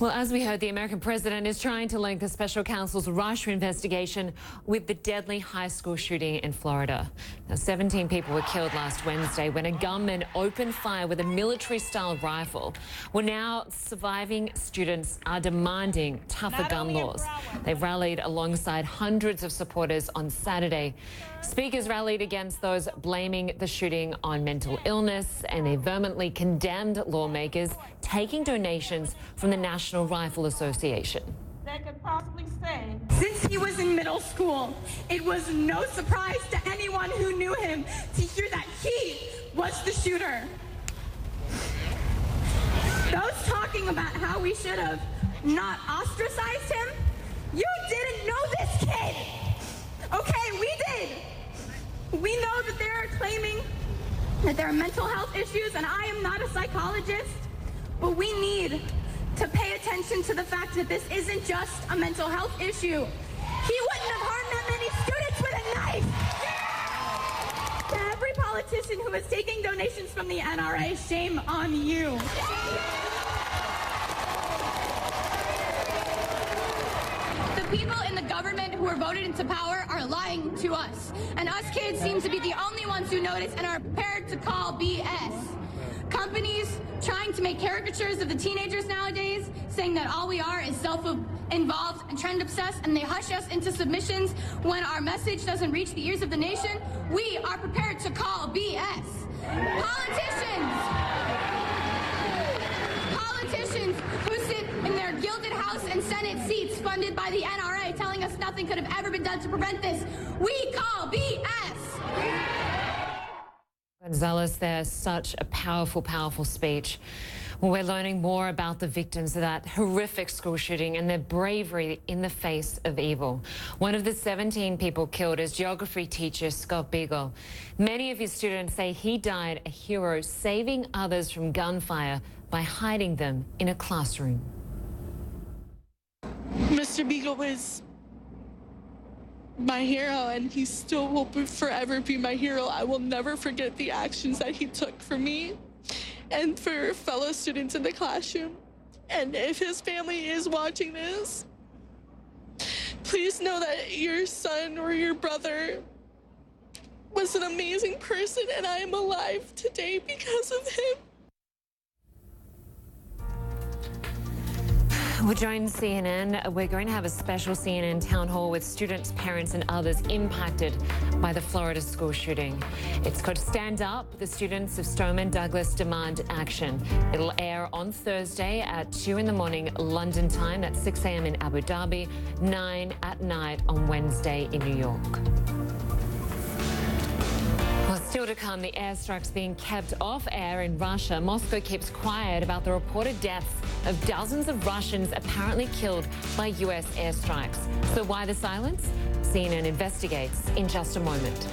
Well, as we heard, the American president is trying to link the special counsel's Russia investigation with the deadly high school shooting in Florida. Now, 17 people were killed last Wednesday when a gunman opened fire with a military-style rifle. Well, now surviving students are demanding tougher gun laws. They rallied alongside hundreds of supporters on Saturday. Speakers rallied against those blaming the shooting on mental illness, and they vehemently condemned lawmakers taking donations from the National Rifle Association. They could possibly say, since he was in middle school, it was no surprise to anyone who knew him to hear that he was the shooter. Those talking about how we should have not ostracized him, you didn't know this kid. Okay, we did. We know that they are claiming that there are mental health issues, and I am not a psychologist, but we need to pay attention to the fact that this isn't just a mental health issue. He wouldn't have harmed that many students with a knife. To every politician who is taking donations from the NRA, shame on you. The people in the government who were voted into power are lying to us. And us kids seem to be the only ones who notice and are prepared to call BS. Companies trying to make caricatures of the teenagers nowadays, saying that all we are is self-involved and trend-obsessed, and they hush us into submissions when our message doesn't reach the ears of the nation. We are prepared to call BS. Politicians who sit in their gilded House and Senate seats funded by the NRA telling us nothing could have ever been done to prevent this. We call BS. Gonzalez, there's such a powerful, powerful speech. Well, we're learning more about the victims of that horrific school shooting and their bravery in the face of evil. One of the 17 people killed is geography teacher Scott Beagle. Many of his students say he died a hero, saving others from gunfire by hiding them in a classroom. Mr. Beagle was my hero, and he still will forever be my hero. I will never forget the actions that he took for me and for fellow students in the classroom. And if his family is watching this, please know that your son or your brother was an amazing person, and I am alive today because of him. We'll join CNN. We're going to have a special CNN town hall with students, parents and others impacted by the Florida school shooting. It's called Stand Up. The students of Stoneman Douglas demand action. It'll air on Thursday at 2 in the morning London time. That's 6 a.m. in Abu Dhabi, 9 at night on Wednesday in New York. Well, still to come, the airstrikes being kept off air in Russia. Moscow keeps quiet about the reported deaths of dozens of Russians apparently killed by U.S. airstrikes. So why the silence? CNN investigates in just a moment.